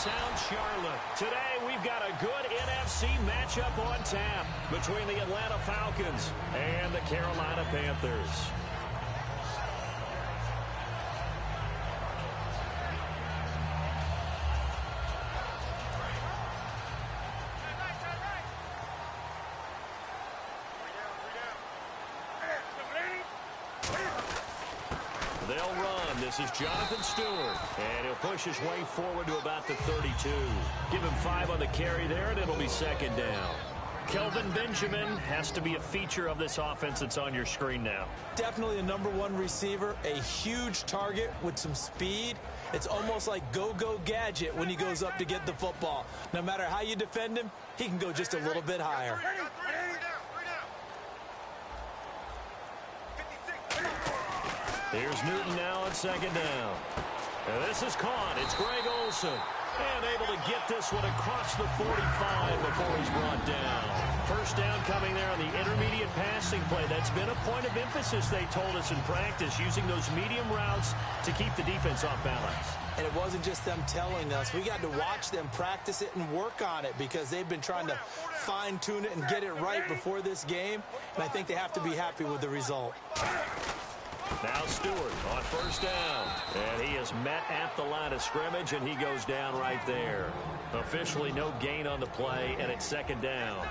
Sound, Charlotte. Today, we've got a good NFC matchup on tap between the Atlanta Falcons and the Carolina Panthers. They'll run. This is Jonathan Stewart. And he'll push his way forward to about the 32. Give him 5 on the carry there, and it'll be second down. Kelvin Benjamin has to be a feature of this offense that's on your screen now. Definitely a #1 receiver, a huge target with some speed. It's almost like go-go gadget when he goes up to get the football. No matter how you defend him, he can go just a little bit higher. Here's Newton now on second down. And this is caught. It's Greg Olsen. And able to get this one across the 45 before he's brought down. First down coming there on the intermediate passing play. That's been a point of emphasis, they told us in practice, using those medium routes to keep the defense off balance. And it wasn't just them telling us. We got to watch them practice it and work on it because they've been trying to fine-tune it and get it right before this game. And I think they have to be happy with the result. Now Stewart on first down. And he is met at the line of scrimmage, and he goes down right there. Officially no gain on the play, and it's second down.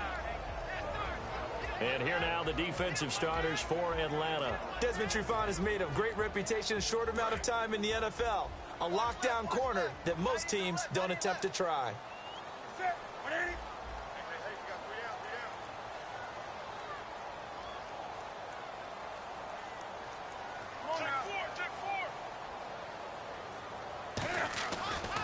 And here now the defensive starters for Atlanta. Desmond Trufant has made a great reputation in a short amount of time in the NFL. A lockdown corner that most teams don't attempt to try.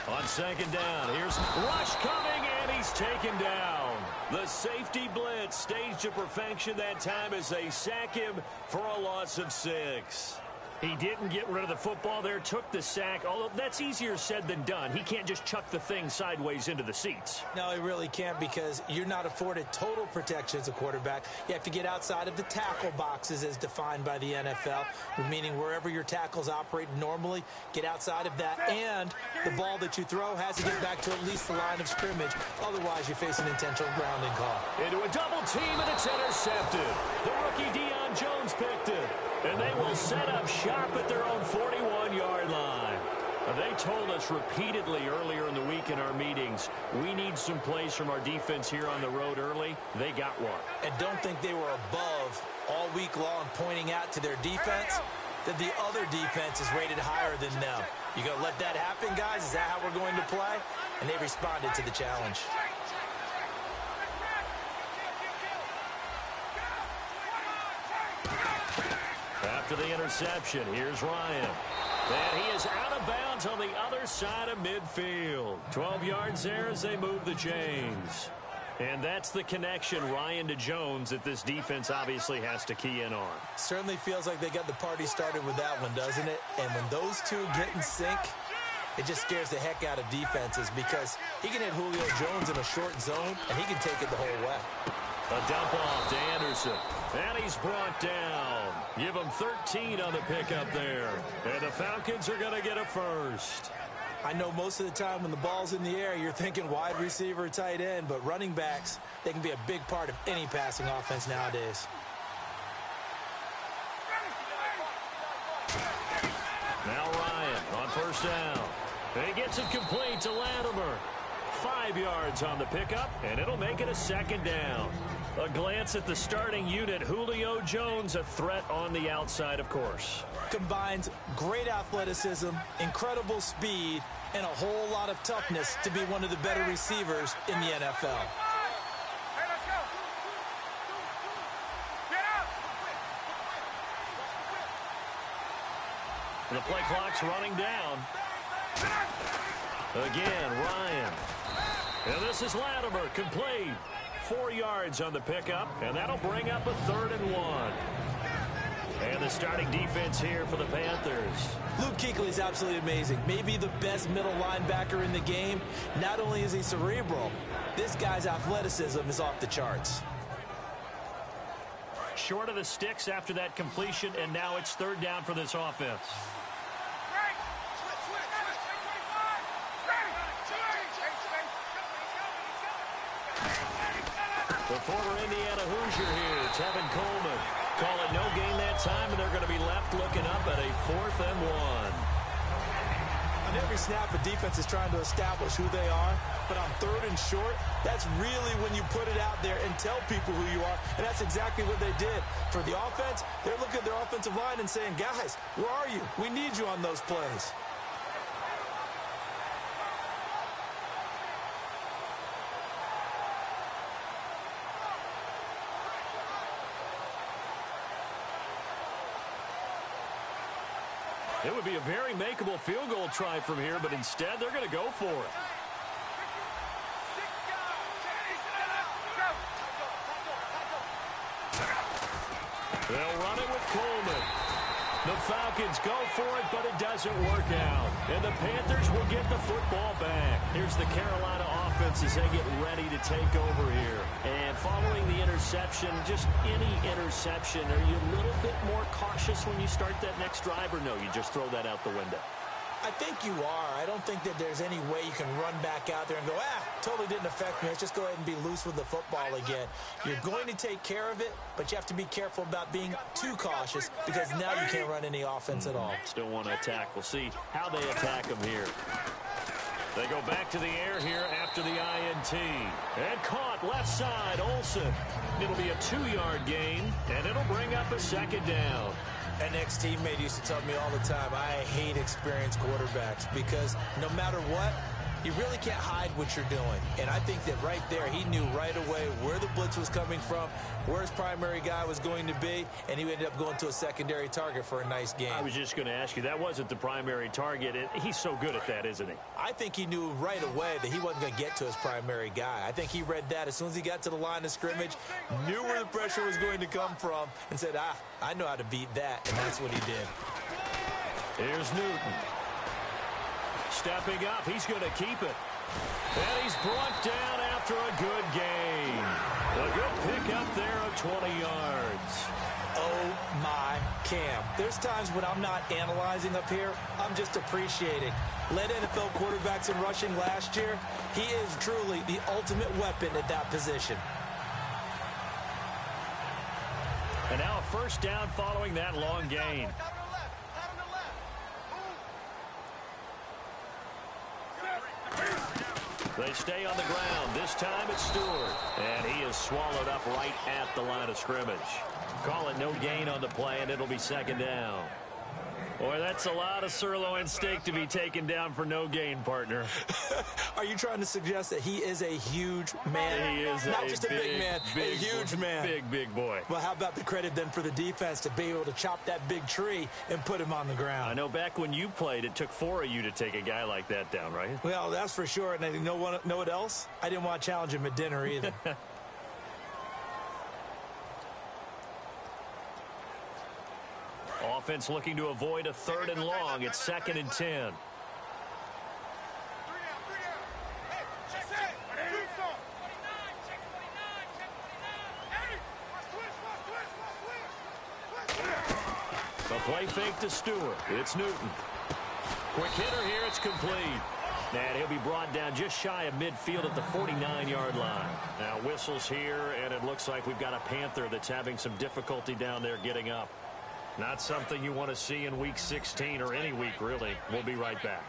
On second down, here's Rush coming, and he's taken down. The safety blitz staged to perfection that time as they sack him for a loss of 6. He didn't get rid of the football there, took the sack, although that's easier said than done. He can't just chuck the thing sideways into the seats. No, he really can't because you're not afforded total protection as a quarterback. You have to get outside of the tackle boxes as defined by the NFL, meaning wherever your tackles operate normally, get outside of that, and the ball that you throw has to get back to at least the line of scrimmage. Otherwise, you face an intentional grounding call. Into a double team, and it's intercepted. The rookie Deion Jones picked it. And they will set up shop at their own 41-yard line. They told us repeatedly earlier in the week in our meetings, we need some plays from our defense here on the road early. They got one. And don't think they were above all week long pointing out to their defense that the other defense is rated higher than them. You going to let that happen, guys? Is that how we're going to play? And they responded to the challenge. After the interception, here's Ryan. And he is out of bounds on the other side of midfield. 12 yards there as they move the chains. And that's the connection, Ryan to Jones, that this defense obviously has to key in on. Certainly feels like they got the party started with that one, doesn't it? And when those two get in sync, it just scares the heck out of defenses because he can hit Julio Jones in a short zone, and he can take it the whole way. A dump off to Anderson. And he's brought down. Give him 13 on the pickup there. And the Falcons are going to get a first. I know most of the time when the ball's in the air, you're thinking wide receiver, tight end, but running backs, they can be a big part of any passing offense nowadays. Now Ryan on first down. And he gets it complete to Latimer. 5 yards on the pickup, and it'll make it a second down. A glance at the starting unit. Julio Jones, a threat on the outside, of course. Combines great athleticism, incredible speed, and a whole lot of toughness to be one of the better receivers in the NFL. The play clock's running down. Again, Ryan. And this is Latimer, complete. 4 yards on the pickup, and that'll bring up a 3rd and 1. And the starting defense here for the Panthers. Luke Kuechly is absolutely amazing. Maybe the best middle linebacker in the game. Not only is he cerebral, this guy's athleticism is off the charts. Short of the sticks after that completion, and now it's 3rd down for this offense. The former Indiana Hoosier here, Tevin Coleman. Call it no gain that time, and they're going to be left looking up at a 4th and 1. On every snap, the defense is trying to establish who they are, but on 3rd and short, that's really when you put it out there and tell people who you are, and that's exactly what they did. For the offense, they're looking at their offensive line and saying, guys, where are you? We need you on those plays. It would be a very makeable field goal try from here, but instead they're going to go for it. They'll run it with Coleman. The Falcons go for it, but it doesn't work out. And the Panthers will get the football back. Here's the Carolina offense as they get ready to take over here. And following the interception, just any interception, are you a little bit more cautious when you start that next drive, or no, you just throw that out the window? I think you are. I don't think that there's any way you can run back out there and go, totally didn't affect me. Let's just go ahead and be loose with the football again. You're going to take care of it, but you have to be careful about being too cautious because now you can't run any offense at all. Still want to attack. We'll see how they attack them here. They go back to the air here after the INT. And caught left side, Olsen. It'll be a 2-yard gain, and it'll bring up a 2nd down. An ex-teammate used to tell me all the time, I hate experienced quarterbacks because no matter what, you really can't hide what you're doing. And I think that right there, he knew right away where the blitz was coming from, where his primary guy was going to be, and he ended up going to a secondary target for a nice game. I was just going to ask you, that wasn't the primary target. He's so good at that, isn't he? I think he knew right away that he wasn't going to get to his primary guy. I think he read that as soon as he got to the line of scrimmage, knew where the pressure was going to come from, and said, I know how to beat that, and that's what he did. Here's Newton. Stepping up, he's going to keep it. And he's brought down after a good gain. A good pick up there of 20 yards. Oh, my Cam. There's times when I'm not analyzing up here. I'm just appreciating. Led NFL quarterbacks in rushing last year. He is truly the ultimate weapon at that position. And now a 1st down following that long gain. They stay on the ground. This time it's Stewart. And he is swallowed up right at the line of scrimmage. Call it no gain on the play, and it'll be 2nd down. Boy, that's a lot of sirloin steak to be taken down for no gain, partner. Are you trying to suggest that he is a huge man? He is not just a big man, a huge man. Big boy. Well, how about the credit then for the defense to be able to chop that big tree and put him on the ground? I know back when you played, it took 4 of you to take a guy like that down, right? Well, that's for sure. And you know what else? I didn't want to challenge him at dinner either. Offense looking to avoid a 3rd and long. It's 2nd and 10. The play fake to Stewart. It's Newton. Quick hitter here. It's complete. And he'll be brought down just shy of midfield at the 49-yard line. Now whistles here, and it looks like we've got a Panther that's having some difficulty down there getting up. Not something you want to see in Week 16 or any week, really. We'll be right back.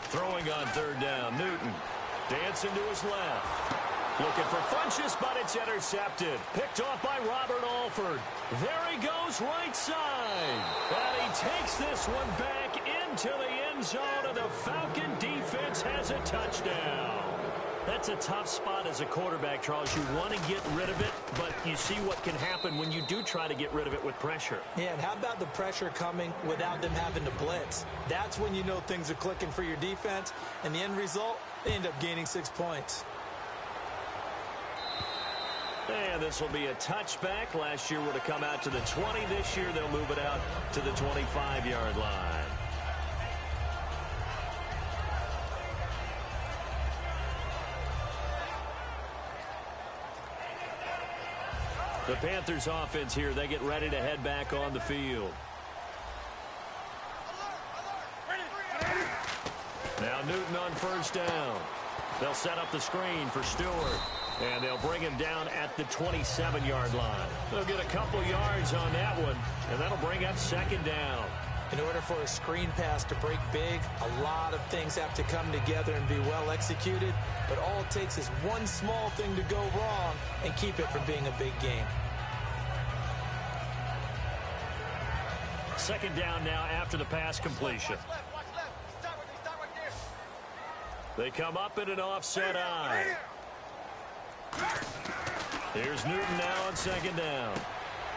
Throwing on 3rd down, Newton. Dancing to his left. Looking for Funchess, but it's intercepted. Picked off by Robert Alford. There he goes, right side. And he takes this one back into the end zone, and the Falcon defense has a touchdown. That's a tough spot as a quarterback, Charles. You want to get rid of it, but you see what can happen when you do try to get rid of it with pressure. Yeah, and how about the pressure coming without them having to blitz? That's when you know things are clicking for your defense, and the end result, they end up gaining 6 points. And this will be a touchback. Last year would have come out to the 20. This year they'll move it out to the 25-yard line. The Panthers offense here, they get ready to head back on the field. Now Newton on first down. They'll set up the screen for Stewart. And they'll bring him down at the 27-yard line. They'll get a couple yards on that one, and that'll bring up second down. In order for a screen pass to break big, a lot of things have to come together and be well executed. But all it takes is one small thing to go wrong and keep it from being a big game. Second down now after the pass completion. They come up in an offset eye. Here's Newton now on second down.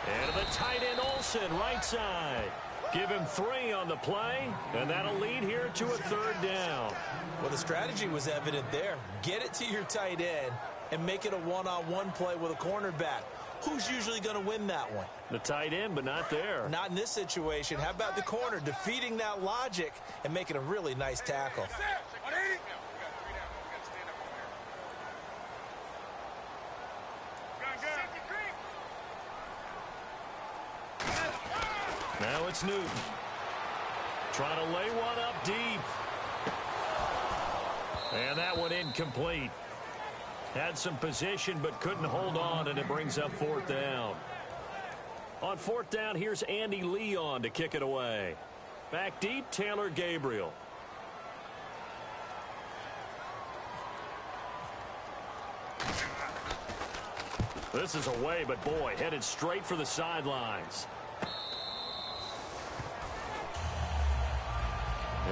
And the tight end Olsen, right side. Give him 3 on the play, and that'll lead here to a third down. Well, the strategy was evident there. Get it to your tight end and make it a one-on-one play with a cornerback. Who's usually going to win that one? The tight end, but not there. Not in this situation. How about the corner defeating that logic and making a really nice tackle? Now it's Newton. Trying to lay one up deep. And that one incomplete. Had some position but couldn't hold on, and it brings up fourth down. On fourth down, here's Andy Leon to kick it away. Back deep, Taylor Gabriel. This is away, but boy, headed straight for the sidelines.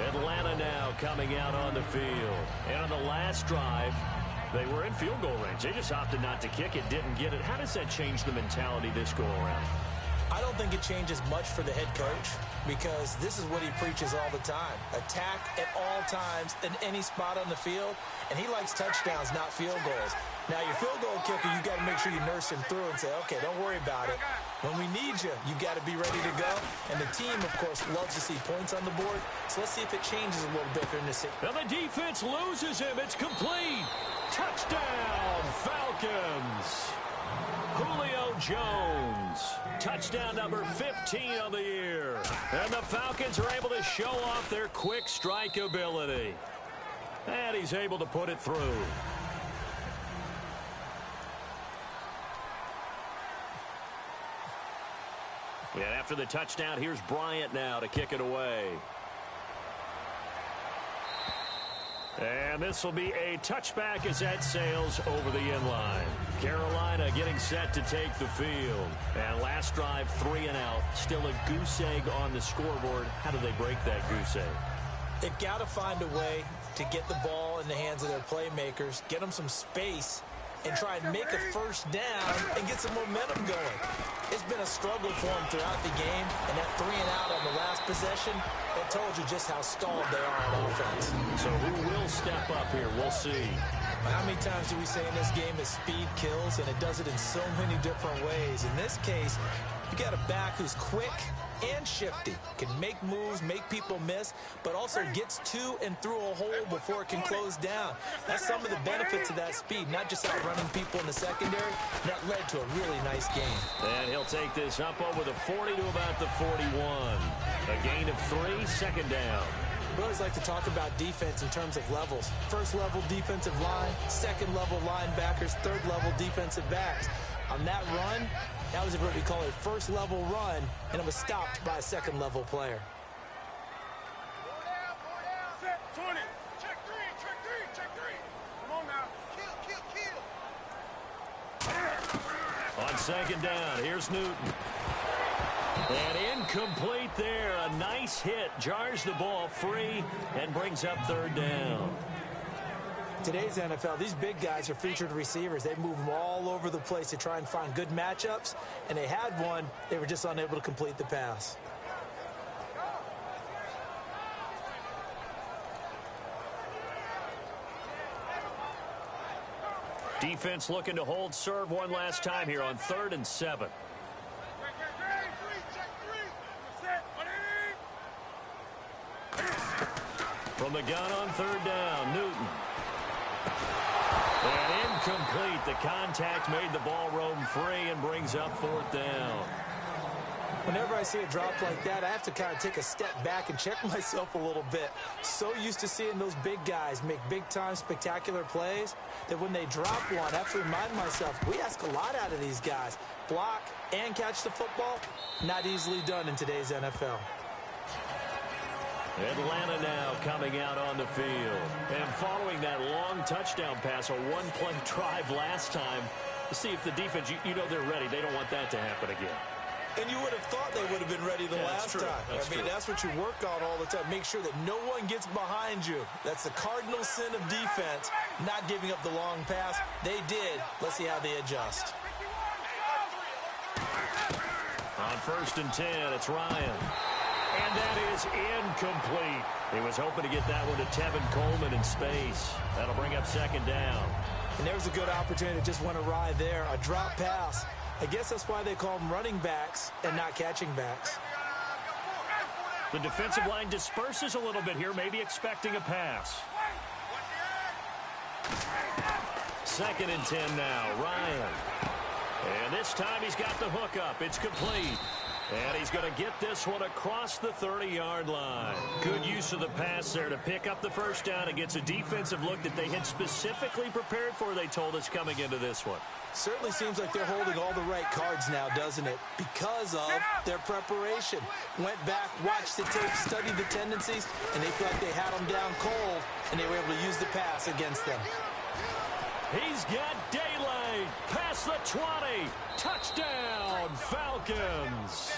Atlanta now coming out on the field. And on the last drive, they were in field goal range. They just opted not to kick it, didn't get it. How does that change the mentality this go around? I don't think it changes much for the head coach because this is what he preaches all the time. Attack at all times in any spot on the field, and he likes touchdowns, not field goals. Now, your field goal kicker, you got to make sure you nurse him through and say, okay, don't worry about it. When we need you, you got to be ready to go. And the team, of course, loves to see points on the board. So let's see if it changes a little bit during this. Now the defense loses him. It's complete. Touchdown, Falcons. Julio Jones. Touchdown number 15 of the year. And the Falcons are able to show off their quick strike ability. And he's able to put it through. And after the touchdown, here's Bryant now to kick it away. And this will be a touchback as that sails over the inline. Carolina getting set to take the field. And last drive, 3 and out. Still a goose egg on the scoreboard. How do they break that goose egg? They've got to find a way to get the ball in the hands of their playmakers, get them some space, and try and make a first down and get some momentum going. It's been a struggle for them throughout the game, and that 3 and out on the last possession, that told you just how stalled they are on offense. So who will step up here? We'll see. How many times do we say in this game that speed kills, and it does it in so many different ways? In this case, you got a back who's quick and shifty, can make moves, make people miss, but also gets to and through a hole before it can close down. That's some of the benefits of that speed, not just outrunning people in the secondary. That led to a really nice game. And he'll take this up over the 40 to about the 41. A gain of 3, second down. We always like to talk about defense in terms of levels. First level defensive line, second level linebackers, third level defensive backs. On that run, that was what we call a first level run, and it was stopped by a second level player. Set 20. Check 3, check 3. Come on now. Kill. On second down, here's Newton. And incomplete there. A nice hit. Jars the ball free and brings up third down. Today's NFL, these big guys are featured receivers. They move them all over the place to try and find good matchups, and they had one. They were just unable to complete the pass. Defense looking to hold serve one last time here on 3rd and 7. From the gun on third down, Newton. And complete. The contact made the ball roam free and brings up 4th down. Whenever I see a drop like that, I have to kind of take a step back and check myself a little bit. So used to seeing those big guys make big-time spectacular plays that when they drop one, I have to remind myself, we ask a lot out of these guys. Block and catch the football, not easily done in today's NFL. Atlanta now coming out on the field. And following that long touchdown pass, a one-play drive last time, to see if the defense, you know they're ready. They don't want that to happen again. And you would have thought they would have been ready the last time. That's what you work on all the time. Make sure that no one gets behind you. That's the cardinal sin of defense, not giving up the long pass. They did. Let's see how they adjust. On 1st and 10, it's Ryan. And that is incomplete. He was hoping to get that one to Tevin Coleman in space. That'll bring up 2nd down. And there's a good opportunity. Just went awry there. A drop pass. I guess that's why they call them running backs and not catching backs. The defensive line disperses a little bit here, maybe expecting a pass. 2nd and 10 now, Ryan. And this time he's got the hook up. It's complete. And he's going to get this one across the 30-yard line. Good use of the pass there to pick up the 1st down. It gets a defensive look that they had specifically prepared for, they told us, coming into this one. Certainly seems like they're holding all the right cards now, doesn't it? Because of their preparation. Went back, watched the tape, studied the tendencies, and they feel like they had them down cold, and they were able to use the pass against them. He's got daylight. Past the 20. Touchdown, Falcons.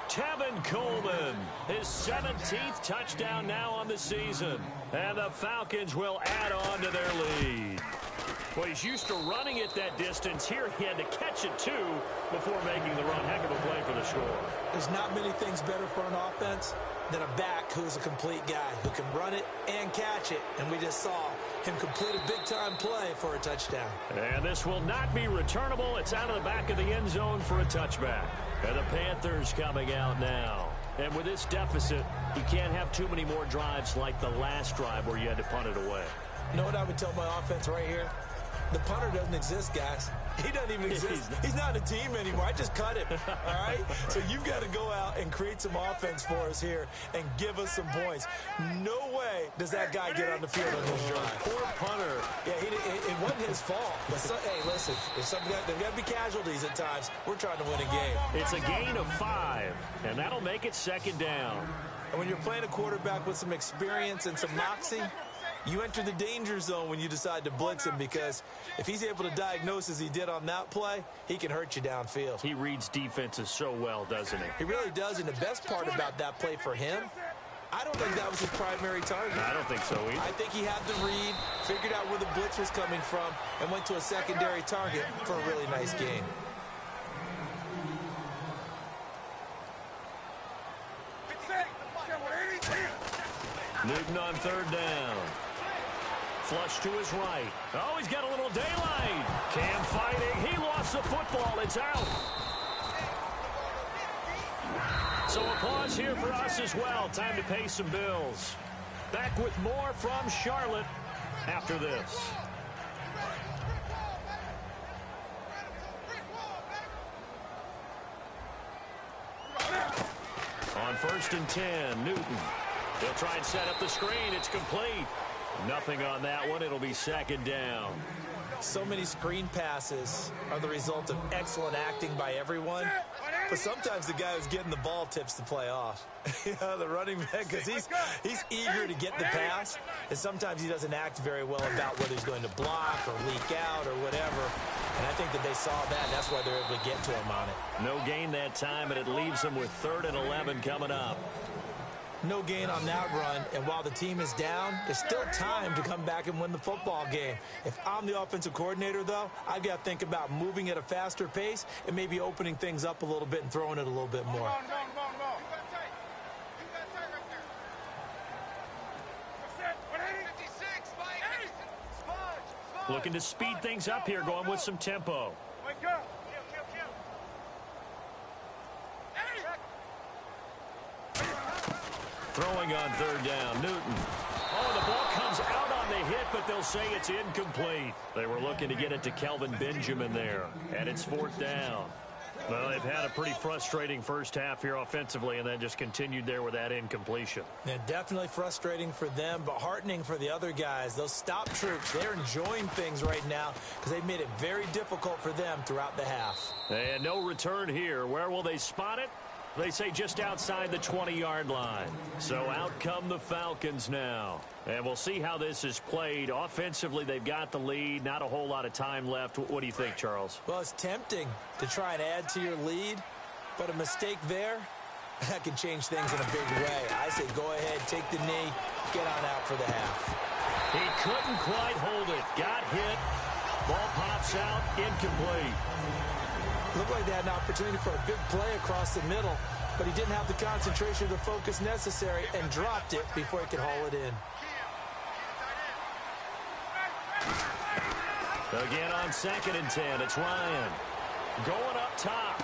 Tevin Coleman, his 17th touchdown now on the season. And the Falcons will add on to their lead. Well, he's used to running it that distance. Here he had to catch it, too, before making the run. Heck of a play for the score. There's not many things better for an offense than a back who is a complete guy who can run it and catch it. And we just saw him complete a big-time play for a touchdown. And this will not be returnable. It's out of the back of the end zone for a touchback. And the Panthers coming out now. And with this deficit, you can't have too many more drives like the last drive where you had to punt it away. You know what I would tell my offense right here? The punter doesn't exist, guys. He doesn't even exist. He's not a team anymore. I just cut him, all right? So you've got to go out and create some offense for us here and give us some points. No way does that guy get on the field on this drive. Poor punter. Yeah, it wasn't his fault. But hey, listen, there's got to be casualties at times. We're trying to win a game. It's a gain of 5, and that'll make it 2nd down. And when you're playing a quarterback with some experience and some moxie, you enter the danger zone when you decide to blitz him, because if he's able to diagnose as he did on that play, he can hurt you downfield. He reads defenses so well, doesn't he? He really does, and the best part about that play for him, I don't think that was his primary target. I don't think so either. I think he had the read, figured out where the blitz was coming from, and went to a secondary target for a really nice gain. Newton on 3rd down. Flush to his right. Oh, he's got a little daylight. Cam fighting. He lost the football. It's out. So a pause here for us as well. Time to pay some bills. Back with more from Charlotte after this. On 1st and 10, Newton. He'll try and set up the screen. It's complete. Nothing on that one. It'll be 2nd down. So many screen passes are the result of excellent acting by everyone. But sometimes the guy who's getting the ball tips the play off. The running back, because he's eager to get the pass. And sometimes he doesn't act very well about whether he's going to block or leak out or whatever. And I think that they saw that, and that's why they're able to get to him on it. No gain that time, and it leaves him with 3rd and 11 coming up. No gain on that run, and while the team is down, there's still time to come back and win the football game. If I'm the offensive coordinator, though, I've got to think about moving at a faster pace and maybe opening things up a little bit and throwing it a little bit more. Looking to speed things up here, going with some tempo. Throwing on 3rd down, Newton. Oh, the ball comes out on the hit, but they'll they'll say it's incomplete. They were looking to get it to Kelvin Benjamin there, and it's 4th down. Well, they've had a pretty frustrating first half here offensively and then just continued there with that incompletion. Yeah, definitely frustrating for them, but heartening for the other guys. Those stop troops, they're enjoying things right now because they've made it very difficult for them throughout the half. And no return here. Where will they spot it? They say just outside the 20-yard line. So out come the Falcons now. And we'll see how this is played. Offensively, they've got the lead. Not a whole lot of time left. What do you think, Charles? Well, it's tempting to try and add to your lead, but a mistake there, that can change things in a big way. I say go ahead, take the knee, get on out for the half. He couldn't quite hold it. Got hit. Ball pops out. Incomplete. Looked like they had an opportunity for a big play across the middle, but he didn't have the concentration or the focus necessary and dropped it before he could haul it in. Again on 2nd and 10, it's Ryan. Going up top.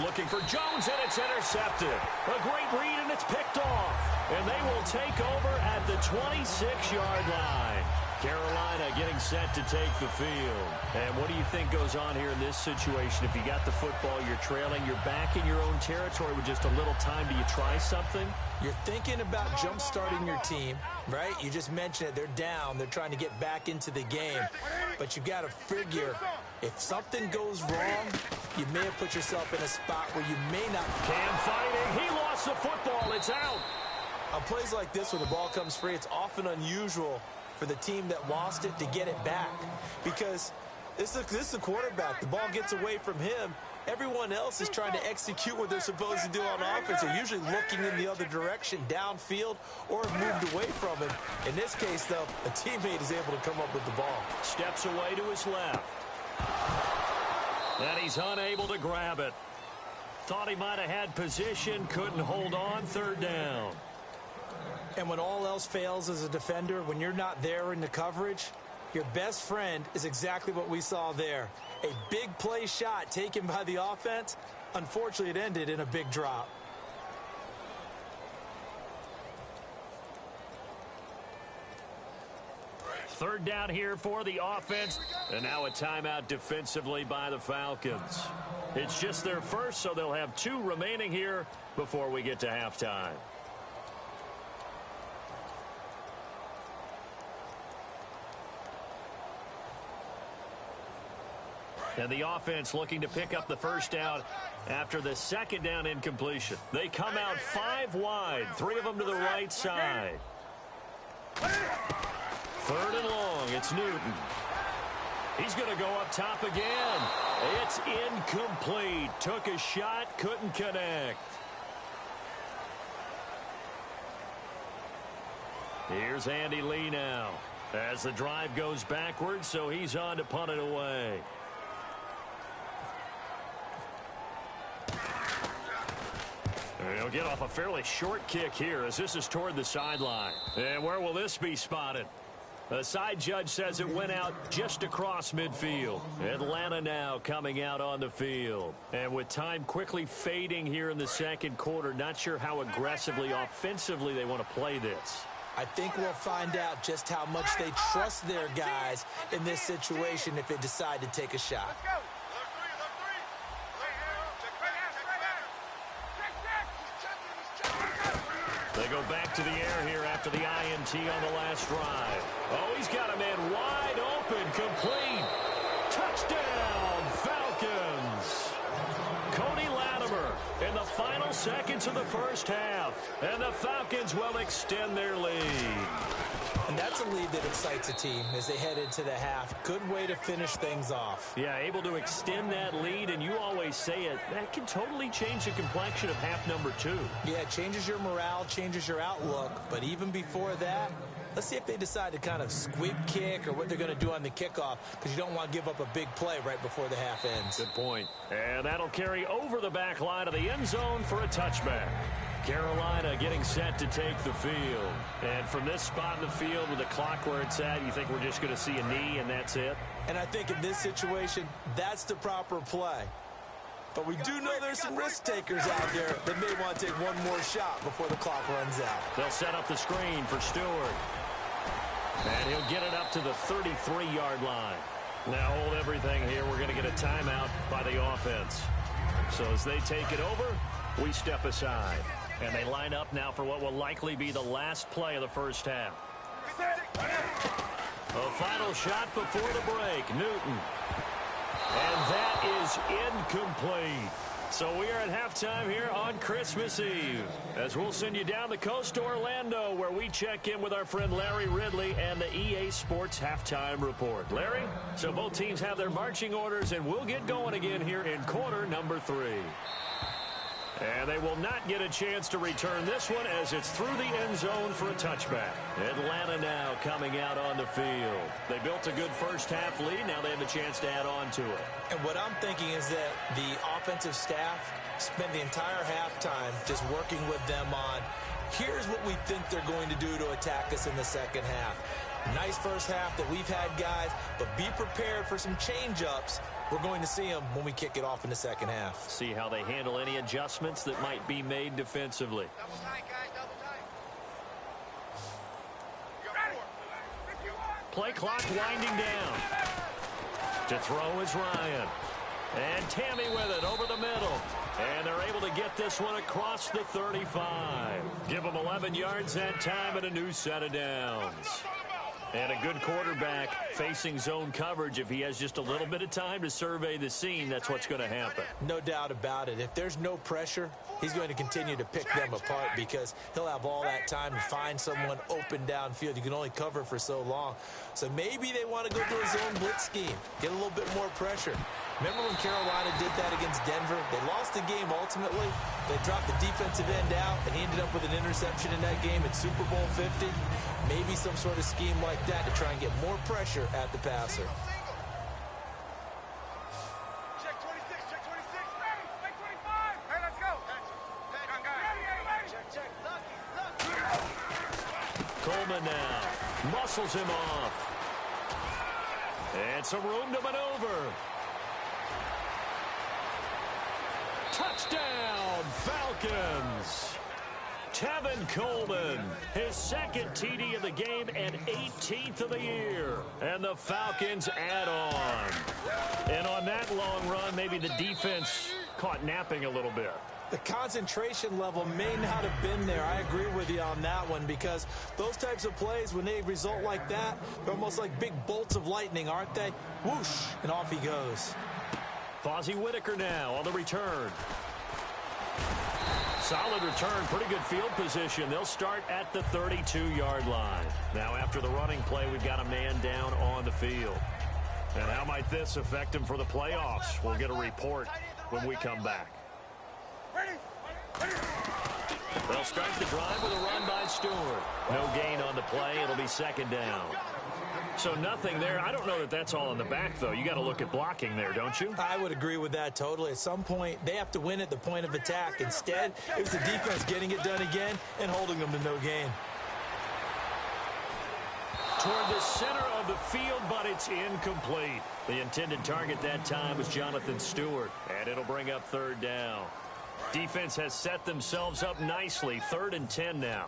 Looking for Jones, and it's intercepted. A great read, and it's picked off. And they will take over at the 26-yard line. Carolina getting set to take the field. And what do you think goes on here in this situation? If you got the football, you're trailing, you're back in your own territory with just a little time. Do you try something? You're thinking about jump-starting your team, right? You just mentioned it. They're down. They're trying to get back into the game. But you got to figure, if something goes wrong, you may have put yourself in a spot where you may not. Cam fighting. He lost the football. It's out. On plays like this, when the ball comes free, it's often unusual for the team that lost it to get it back. Because this is the quarterback. The ball gets away from him. Everyone else is trying to execute what they're supposed to do on offense. They're usually looking in the other direction, downfield, or have moved away from him. In this case, though, a teammate is able to come up with the ball. Steps away to his left. And he's unable to grab it. Thought he might have had position, couldn't hold on. 3rd down. And when all else fails as a defender, when you're not there in the coverage, your best friend is exactly what we saw there. A big play shot taken by the offense. Unfortunately, it ended in a big drop. Third down here for the offense. And now a timeout defensively by the Falcons. It's just their first, so they'll have 2 remaining here before we get to halftime. And the offense looking to pick up the first down after the 2nd down incompletion. They come out 5 wide, 3 of them to the right side. 3rd and long, it's Newton. He's going to go up top again. It's incomplete. Took a shot, couldn't connect. Here's Andy Lee now as the drive goes backwards, so he's on to punt it away. He'll get off a fairly short kick here as this is toward the sideline. And where will this be spotted? The side judge says it went out just across midfield. Atlanta now coming out on the field. And with time quickly fading here in the 2nd quarter, not sure how aggressively, offensively they want to play this. I think we'll find out just how much they trust their guys in this situation if they decide to take a shot. They go back to the air here after the INT on the last drive. Oh, he's got a man wide open, complete. Touchdown, Falcons. Cody Latimer in the final seconds of the first half. And the Falcons will extend their lead. And that's a lead that excites a team as they head into the half. Good way to finish things off. Yeah, able to extend that lead, and you always say it, that can totally change the complexion of half number 2. Yeah, it changes your morale, changes your outlook. But even before that, let's see if they decide to kind of squib kick or what they're going to do on the kickoff, because you don't want to give up a big play right before the half ends. Good point. And that'll carry over the back line of the end zone for a touchback. Carolina getting set to take the field. And from this spot in the field with the clock where it's at, you think we're just going to see a knee and that's it? And I think in this situation, that's the proper play. But we do know there's some risk takers out there that may want to take one more shot before the clock runs out. They'll set up the screen for Stewart. And he'll get it up to the 33-yard line. Now hold everything here. We're going to get a timeout by the offense. So as they take it over, we step aside. And they line up now for what will likely be the last play of the first half. A final shot before the break. Newton. And that is incomplete. So we are at halftime here on Christmas Eve, as we'll send you down the coast to Orlando, where we check in with our friend Larry Ridley and the EA Sports Halftime Report. Larry, so both teams have their marching orders, and we'll get going again here in quarter number 3. And they will not get a chance to return this one, as it's through the end zone for a touchback. Atlanta now coming out on the field. They built a good first-half lead. Now they have a chance to add on to it. And what I'm thinking is that the offensive staff spent the entire halftime just working with them on, here's what we think they're going to do to attack us in the second half. Nice first half that we've had, guys, but be prepared for some change-ups. We're going to see them when we kick it off in the second half. See how they handle any adjustments that might be made defensively. Double tight, guys, double tight. Play clock winding down. To throw is Ryan. And Tammy with it over the middle. And they're able to get this one across the 35. Give them 11 yards that time and a new set of downs. And a good quarterback facing zone coverage. If he has just a little bit of time to survey the scene, that's what's going to happen. No doubt about it. If there's no pressure, he's going to continue to pick them apart, because he'll have all that time to find someone open downfield. You can only cover for so long. So maybe they want to go to a zone blitz scheme, get a little bit more pressure. Remember when Carolina did that against Denver? They lost the game ultimately. They dropped the defensive end out, and he ended up with an interception in that game in Super Bowl 50. Maybe some sort of scheme like that to try and get more pressure at the passer. Check 26, check 26. Ready, check 25. Hey, let's go. Check. Lucky. Coleman now muscles him off. And some room to maneuver. Touchdown, Falcons. Tevin Coleman, his second TD of the game and 18th of the year. And the Falcons add on. And on that long run, maybe the defense caught napping a little bit. The concentration level may not have been there. I agree with you on that one, because those types of plays, when they result like that, they're almost like big bolts of lightning, aren't they? Whoosh, and off he goes. Fozzie Whitaker now on the return. Solid return, pretty good field position. They'll start at the 32-yard line. Now after the running play, we've got a man down on the field. And how might this affect him for the playoffs? We'll get a report when we come back. They'll start the drive with a run by Stewart. No gain on the play. It'll be second down. So nothing there. I don't know that that's all in the back, though. You got to look at blocking there, don't you? I would agree with that totally. At some point, they have to win at the point of attack. Instead, it was the defense getting it done again and holding them to no gain. Toward the center of the field, but it's incomplete. The intended target that time was Jonathan Stewart, and it'll bring up third down. Defense has set themselves up nicely. 3rd and 10 now.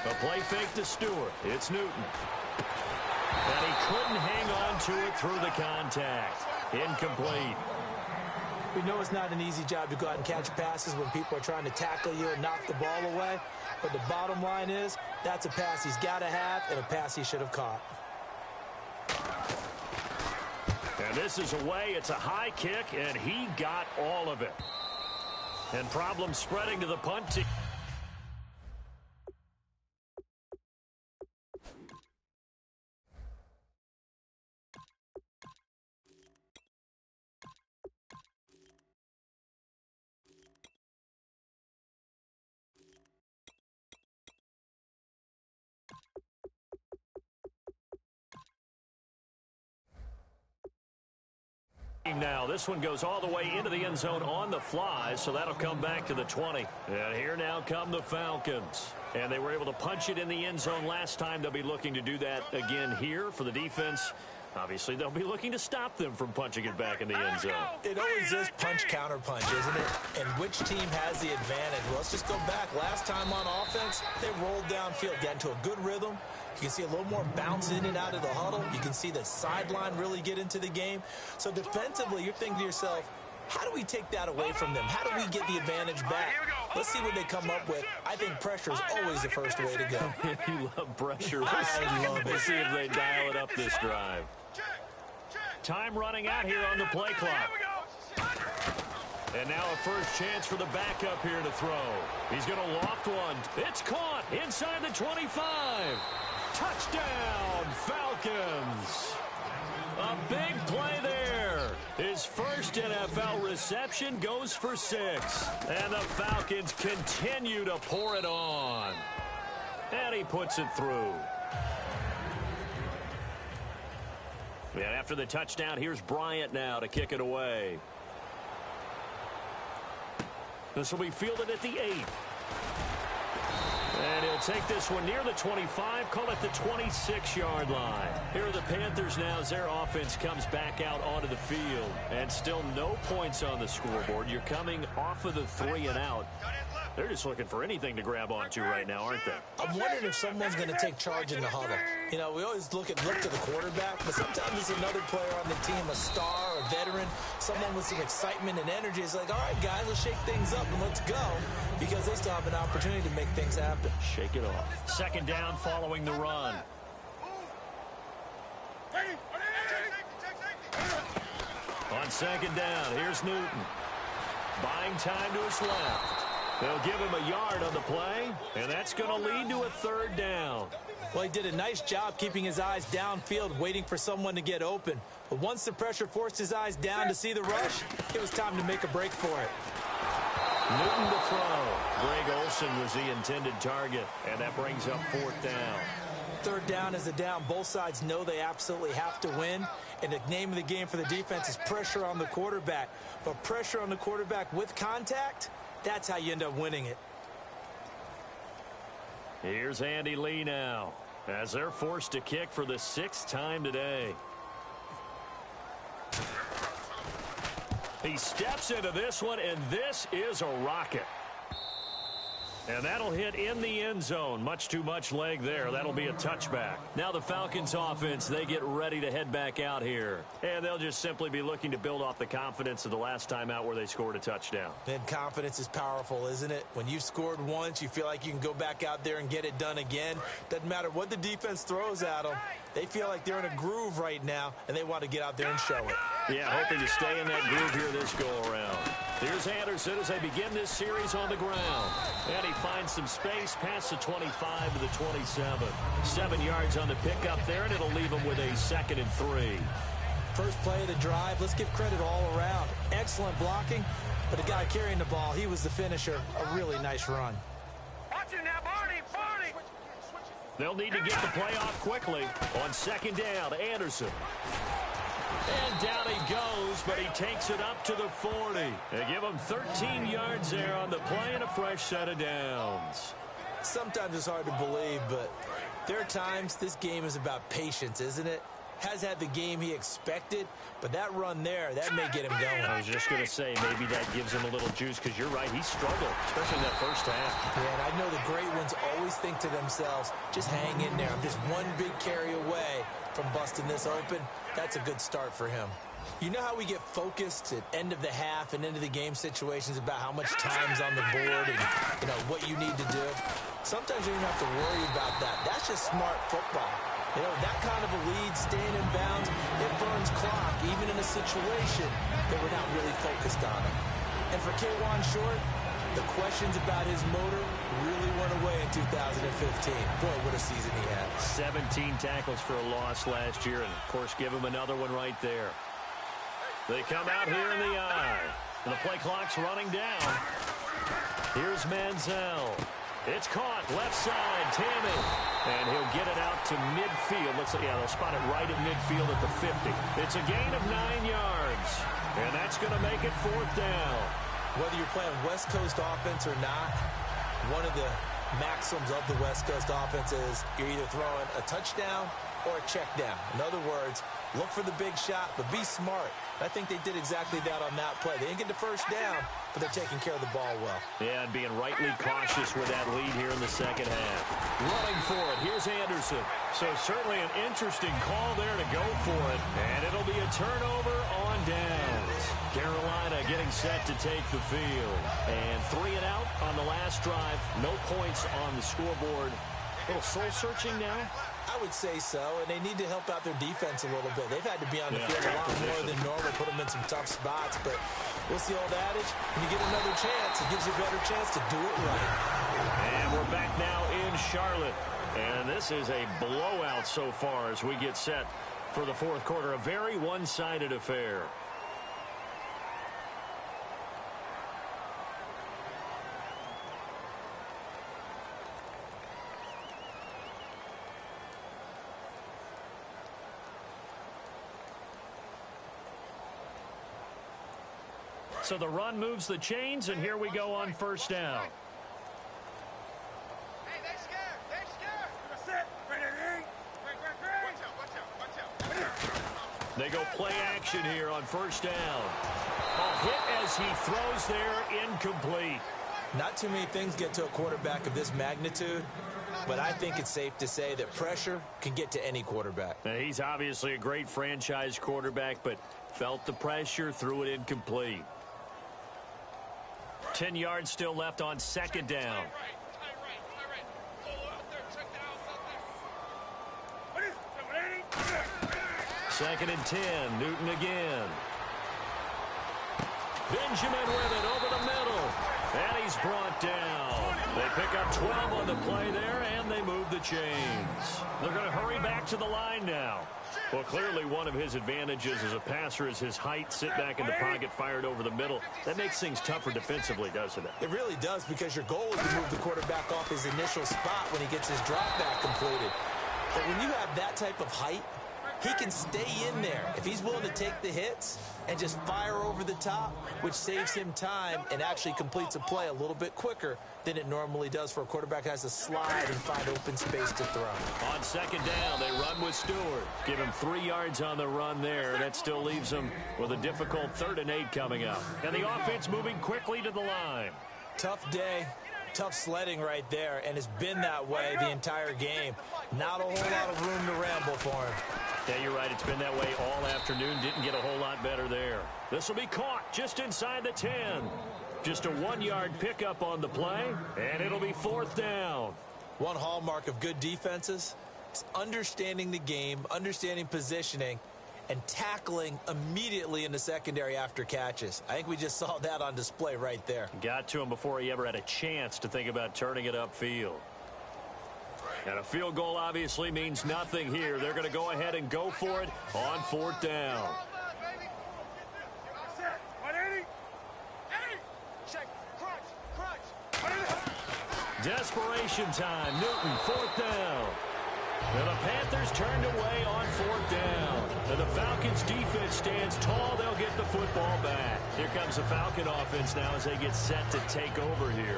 A play fake to Stewart. It's Newton. And he couldn't hang on to it through the contact. Incomplete. We know it's not an easy job to go out and catch passes when people are trying to tackle you and knock the ball away. But the bottom line is, that's a pass he's got to have and a pass he should have caught. And this is away. It's a high kick, and he got all of it. And problems spreading to the punt team. Now, this one goes all the way into the end zone on the fly, so that'll come back to the 20. And here now come the Falcons. And they were able to punch it in the end zone last time. They'll be looking to do that again here for the defense. Obviously, they'll be looking to stop them from punching it back in the end zone. It always is punch-counter-punch, isn't it? And which team has the advantage? Well, let's just go back. Last time on offense, they rolled downfield, got into a good rhythm. You can see a little more bounce in and out of the huddle. You can see the sideline really get into the game. So defensively, you're thinking to yourself, how do we take that away from them? How do we get the advantage back? Let's see what they come up with. I think pressure is always the first way to go. You love pressure. I love it. We'll see if they dial it up this drive. Time running out here on the play clock. And now a first chance for the backup here to throw. He's going to loft one. It's caught inside the 25. Touchdown, Falcons. A big play there. His first NFL reception goes for 6. And the Falcons continue to pour it on. And he puts it through. And after the touchdown, here's Bryant now to kick it away. This will be fielded at the 8. And he'll take this one near the 25, call it the 26-yard line. Here are the Panthers now as their offense comes back out onto the field. And still no points on the scoreboard. You're coming off of the 3 and out. They're just looking for anything to grab onto right now, aren't they? I'm wondering if someone's going to take charge in the huddle. You know, we always look to the quarterback, but sometimes it's another player on the team, a star, a veteran, someone with some excitement and energy. It's like, all right, guys, let's shake things up and let's go, because they still have an opportunity to make things happen. Shake it off. Second down following the run. On second down, here's Newton. Buying time to his left. They'll give him a yard on the play, and that's going to lead to a third down. Well, he did a nice job keeping his eyes downfield, waiting for someone to get open. But once the pressure forced his eyes down to see the rush, it was time to make a break for it. Newton to throw. Greg Olsen was the intended target, and that brings up fourth down. Third down is a down. Both sides know they absolutely have to win. And the name of the game for the defense is pressure on the quarterback. But pressure on the quarterback with contact, that's how you end up winning it. Here's Andy Lee now as they're forced to kick for the 6th time today. He steps into this one, and this is a rocket. And that'll hit in the end zone. Much too much leg there. That'll be a touchback. Now the Falcons offense, they get ready to head back out here. And they'll just simply be looking to build off the confidence of the last time out where they scored a touchdown. And confidence is powerful, isn't it? When you've scored once, you feel like you can go back out there and get it done again. Doesn't matter what the defense throws at them. They feel like they're in a groove right now, and they want to get out there and show it. Yeah, hoping to stay in that groove here this go-around. Here's Anderson as they begin this series on the ground. And he finds some space past the 25 to the 27. 7 yards on the pickup there, and it'll leave him with a 2nd and 3. First play of the drive, let's give credit all around. Excellent blocking, but the guy carrying the ball, he was the finisher. A really nice run. Watch it now, Barney! They'll need to get the play off quickly. On second down, Anderson. And down he goes, but he takes it up to the 40. They give him 13 yards there on the play and a fresh set of downs. Sometimes it's hard to believe, but there are times this game is about patience, isn't it? Has had the game he expected, but that run there, that may get him going. I was just going to say, maybe that gives him a little juice, because you're right, he struggled, especially in that first half. Yeah, and I know the great ones always think to themselves, just hang in there. I'm just one big carry away from busting this open. That's a good start for him. You know how we get focused at end of the half and into the game situations about how much time's on the board and, you know, what you need to do? Sometimes you don't have to worry about that. That's just smart football. You know, that kind of a lead, staying in bounds, it burns clock, even in a situation that we're not really focused on it. And for K'Wan Short, the questions about his motor really went away in 2015. Boy, what a season he had. 17 tackles for a loss last year, and, of course, give him another one right there. They come out here in the eye, and the play clock's running down. Here's Manziel. It's caught, left side, Tammy. And he'll get it out to midfield. Looks like, yeah, they'll spot it right at midfield at the 50. It's a gain of 9 yards. And that's going to make it fourth down. Whether you're playing West Coast offense or not, one of the maxims of the West Coast offense is you're either throwing a touchdown or a check down. In other words, Look for the big shot, but be smart. I think they did exactly that on that play. They didn't get the first down, but they're taking care of the ball well. Yeah, and being rightly cautious with that lead here in the second half. Running for it, here's Anderson. So certainly an interesting call there to go for it, and it'll be a turnover on downs. Carolina getting set to take the field. And 3 and out on the last drive. No points on the scoreboard. A little soul-searching now? I would say so, and they need to help out their defense a little bit. They've had to be on the field a lot more than normal, put them in some tough spots, but what's the old adage? When you get another chance, it gives you a better chance to do it right. And we're back now in Charlotte, and this is a blowout so far as we get set for the fourth quarter. A very one-sided affair. So the run moves the chains, and here we go on first down. Hey, they scared. They scared. That's it. Great. Watch out. They go play action here on first down. A hit as he throws there, incomplete. Not too many things get to a quarterback of this magnitude, but I think it's safe to say that pressure can get to any quarterback. Now, he's obviously a great franchise quarterback, but felt the pressure, threw it incomplete. 10 yards still left on second down. Second and 10. Newton again. Benjamin with it over the middle. And he's brought down. They pick up 12 on the play there, and they move the chains. They're going to hurry back to the line now. Well, clearly one of his advantages as a passer is his height. Sit back in the pocket, fired over the middle. That makes things tougher defensively, doesn't it? It really does, because your goal is to move the quarterback off his initial spot when he gets his drop back completed. But when you have that type of height, he can stay in there if he's willing to take the hits and just fire over the top, which saves him time and actually completes a play a little bit quicker than it normally does for a quarterback who has to slide and find open space to throw. On second down, they run with Stewart. Give him 3 yards on the run there. That still leaves him with a difficult 3rd and 8 coming up. And the offense moving quickly to the line. Tough day. Tough sledding right there, and it's been that way the entire game. Not a whole lot of room to ramble for him. Yeah, you're right. It's been that way all afternoon. Didn't get a whole lot better there. This will be caught just inside the 10. Just a 1-yard pickup on the play, and it'll be 4th down. One hallmark of good defenses is understanding the game, understanding positioning, and tackling immediately in the secondary after catches. I think we just saw that on display right there. Got to him before he ever had a chance to think about turning it upfield. And a field goal obviously means nothing here. They're going to go ahead and go for it on 4th down. Desperation time. Newton, 4th down. And the Panthers turned away on 4th down. And the Falcons defense stands tall. They'll get the football back. Here comes the Falcon offense now as they get set to take over here.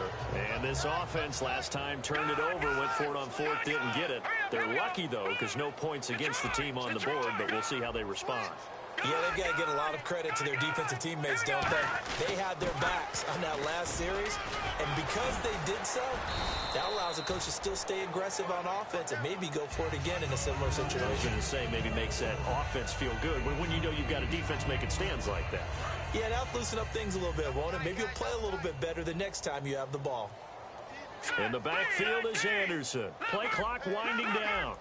And this offense last time turned it over, went for it on 4th, didn't get it. They're lucky, though, because no points against the team on the board, but we'll see how they respond. Yeah, they've got to get a lot of credit to their defensive teammates, don't they? They had their backs on that last series, and because they did so, that allows the coach to still stay aggressive on offense and maybe go for it again in a similar situation. I was going to say, maybe makes that offense feel good when you know you've got a defense making stands like that. Yeah, that'll loosen up things a little bit, won't it? Maybe you'll play a little bit better the next time you have the ball. In the backfield is Anderson. Play clock winding down.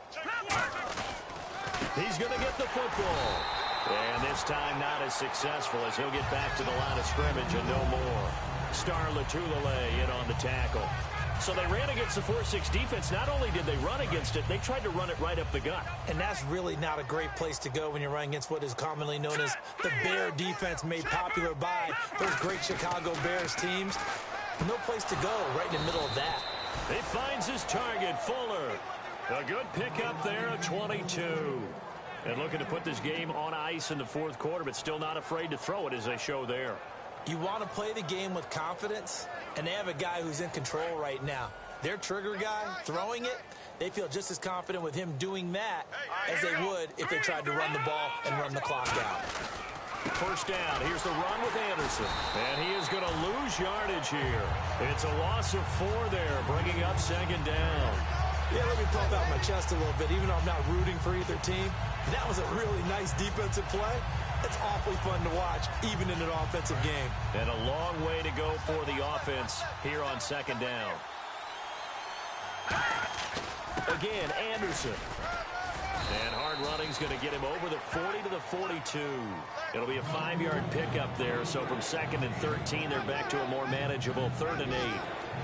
He's going to get the football. And this time not as successful as he'll get back to the line of scrimmage and no more. Star Latulele in on the tackle. So they ran against the 4-6 defense. Not only did they run against it, they tried to run it right up the gut. And that's really not a great place to go when you're running against what is commonly known as the Bear defense, made popular by those great Chicago Bears teams. No place to go right in the middle of that. He finds his target, Fuller. A good pickup there at 22. And looking to put this game on ice in the 4th quarter, but still not afraid to throw it as they show there. You want to play the game with confidence, and they have a guy who's in control right now. Their trigger guy, throwing it, They feel just as confident with him doing that as they would if they tried to run the ball and run the clock out. First down. Here's the run with Anderson. And he is going to lose yardage here. It's a loss of 4 there, bringing up second down. Yeah, let me pump out my chest a little bit, even though I'm not rooting for either team. That was a really nice defensive play. It's awfully fun to watch, even in an offensive game. And a long way to go for the offense here on second down. Again, Anderson. And hard running's going to get him over the 40 to the 42. It'll be a 5-yard pickup there. So from 2nd and 13, they're back to a more manageable 3rd and 8.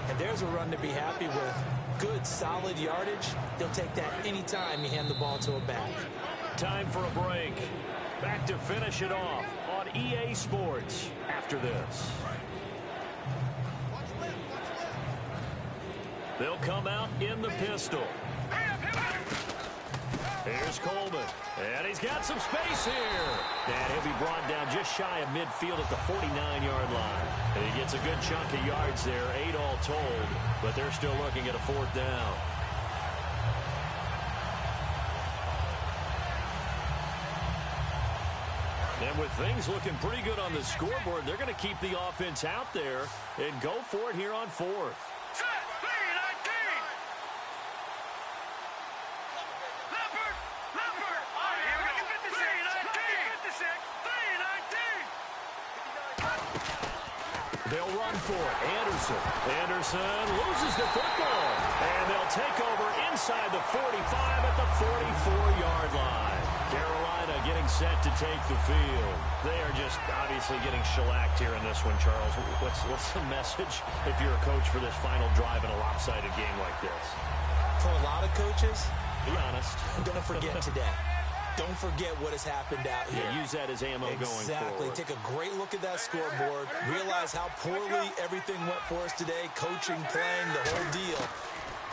And there's a run to be happy with. Good, solid yardage. They'll take that anytime you hand the ball to a back. Time for a break. Back to finish it off on EA Sports after this. They'll come out in the pistol. Here's Coleman. And he's got some space here. And he'll be brought down just shy of midfield at the 49-yard line. And he gets a good chunk of yards there, 8 all told. But they're still looking at a 4th down. And with things looking pretty good on the scoreboard, they're going to keep the offense out there and go for it here on 4th. They'll run for it. Anderson loses the football. And they'll take over inside the 45 at the 44-yard line. Carolina getting set to take the field. They are just obviously getting shellacked here in this one, Charles. What's the message if you're a coach for this final drive in a lopsided game like this? For a lot of coaches, be honest. Don't forget today. Don't forget what has happened out here. Yeah, use that as ammo going forward. Exactly. Take a great look at that scoreboard. Realize how poorly everything went for us today. Coaching, playing, the whole deal.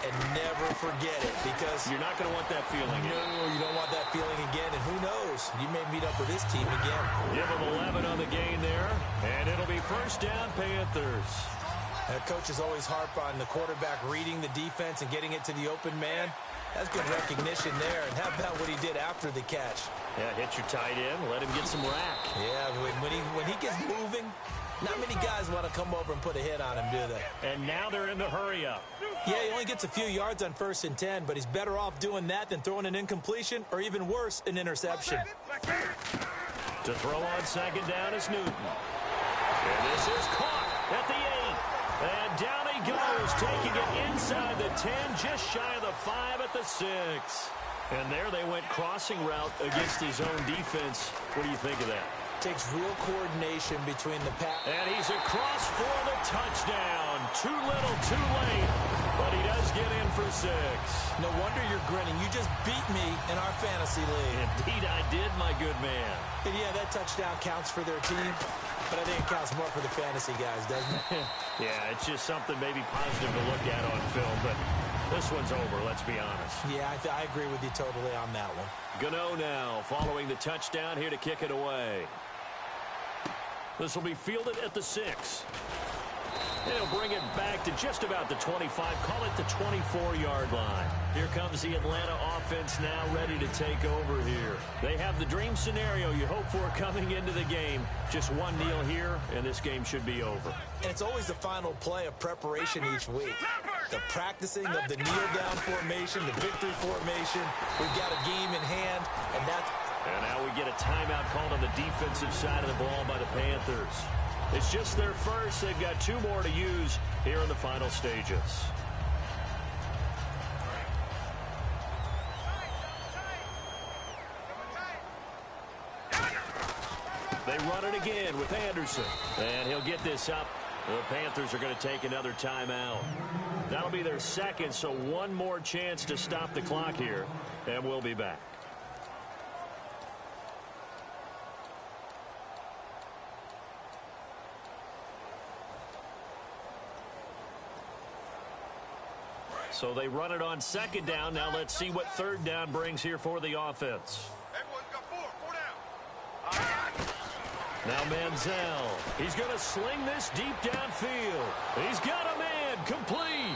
And never forget it, because you're not going to want that feeling again. No, you don't want that feeling again. And who knows? You may meet up with this team again. Give them 11 on the gain there. And it'll be first down, Panthers. Coaches always harp on the quarterback reading the defense and getting it to the open man. That's good recognition there. And how about what he did after the catch? Yeah, hit your tight end, let him get some rack. Yeah, when he gets moving, not many guys want to come over and put a hit on him, do they? And now they're in the hurry up. Yeah, he only gets a few yards on 1st and 10, but he's better off doing that than throwing an incompletion or even worse, an interception. To throw on second down is Newton. And this is caught at the 8. And down he goes, taking it inside the 10, just shy of the 5 at the 6. And there they went crossing route against his own defense. What do you think of that? Takes real coordination between the pass. And he's across for the touchdown. Too little, too late. But he does get in for 6. No wonder you're grinning. You just beat me in our fantasy league. Indeed I did, my good man. And yeah, that touchdown counts for their team. But I think it counts more for the fantasy guys, doesn't it? Yeah, it's just something maybe positive to look at on film. But this one's over, let's be honest. Yeah, I agree with you totally on that one. Gano now following the touchdown here to kick it away. This will be fielded at the 6. They'll bring it back to just about the 25. Call it the 24-yard line. Here comes the Atlanta offense now ready to take over here. They have the dream scenario you hope for coming into the game. Just one kneel here, and this game should be over. And it's always the final play of preparation each week. The practicing of the kneel-down formation, the victory formation. We've got a game in hand, and that's... And now we get a timeout called on the defensive side of the ball by the Panthers. It's just their first. They've got 2 more to use here in the final stages. They run it again with Anderson. And he'll get this up. The Panthers are going to take another timeout. That'll be their 2nd, so one more chance to stop the clock here. And we'll be back. So they run it on 2nd down. Now let's see what 3rd down brings here for the offense. Everyone's got 4 down. Now Manziel. He's going to sling this deep downfield. He's got a man complete.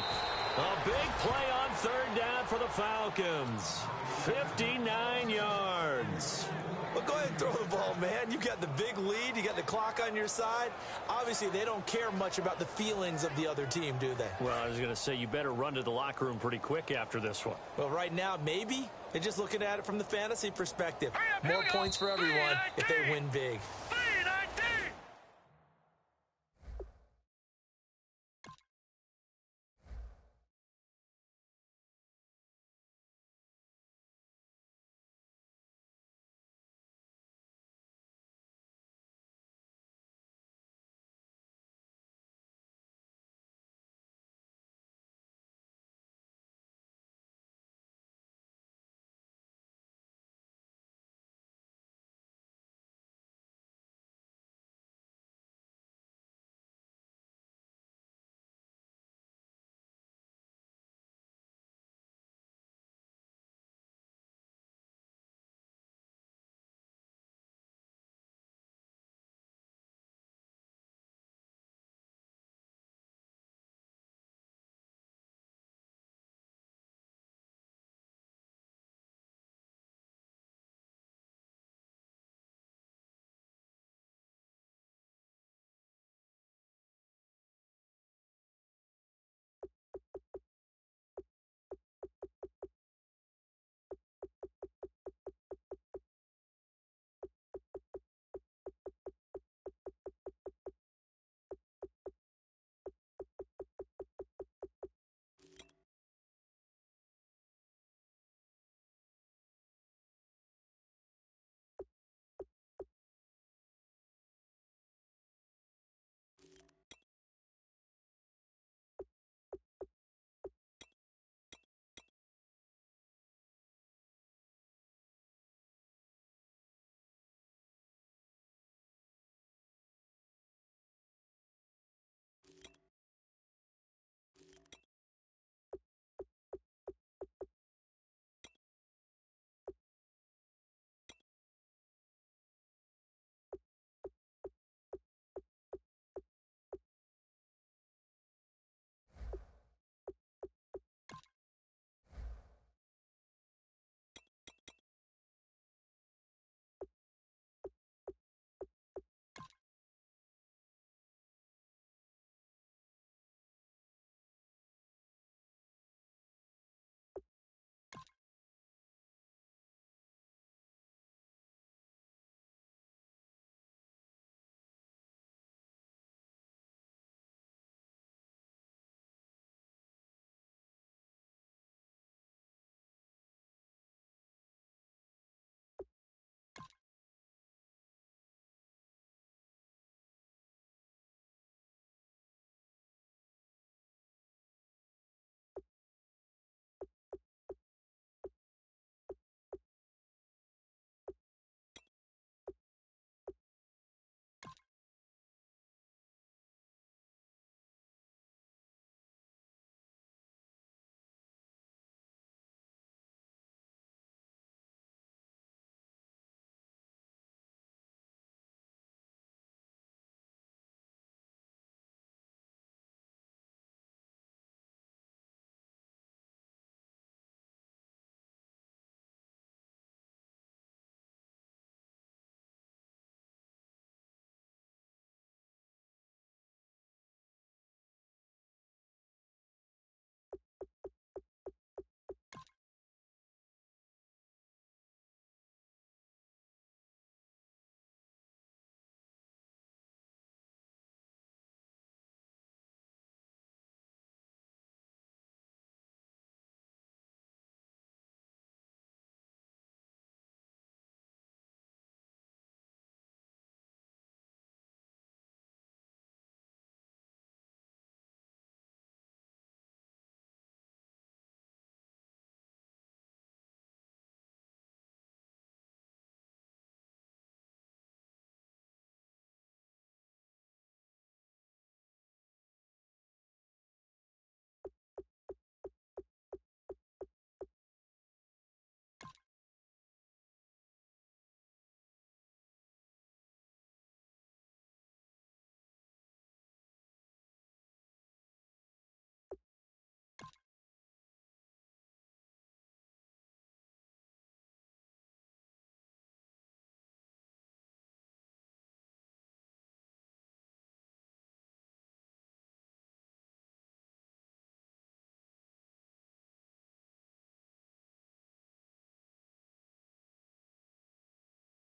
A big play on 3rd down for the Falcons. 59 yards. Well, go ahead and throw the ball, man. You got the big lead. You got the clock on your side. Obviously, they don't care much about the feelings of the other team, do they? Well, I was going to say, you better run to the locker room pretty quick after this one. Well, right now, maybe. They're just looking at it from the fantasy perspective. More points for everyone if they win big.